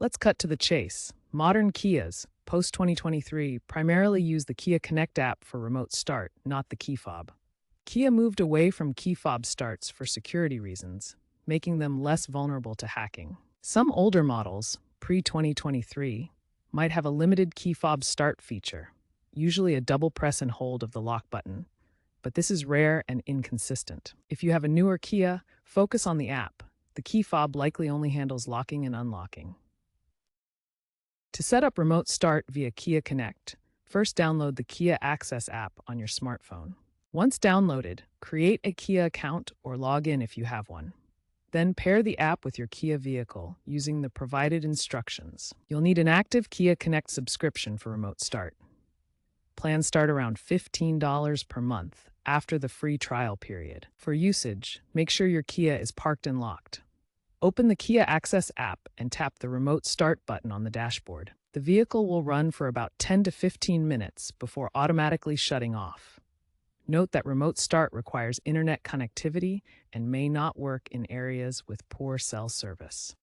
Let's cut to the chase. Modern Kias, post 2023, primarily use the Kia Connect app for remote start, not the key fob. Kia moved away from key fob starts for security reasons, making them less vulnerable to hacking. Some older models, pre 2023, might have a limited key fob start feature, usually a double press and hold of the lock button, but this is rare and inconsistent. If you have a newer Kia, focus on the app. The key fob likely only handles locking and unlocking. To set up remote start via Kia Connect, first download the Kia Access app on your smartphone. Once downloaded, create a Kia account or log in if you have one. Then pair the app with your Kia vehicle using the provided instructions. You'll need an active Kia Connect subscription for remote start. Plans start around $15 per month after the free trial period. For usage, make sure your Kia is parked and locked. Open the Kia Access app and tap the Remote Start button on the dashboard. The vehicle will run for about 10 to 15 minutes before automatically shutting off. Note that Remote Start requires internet connectivity and may not work in areas with poor cell service.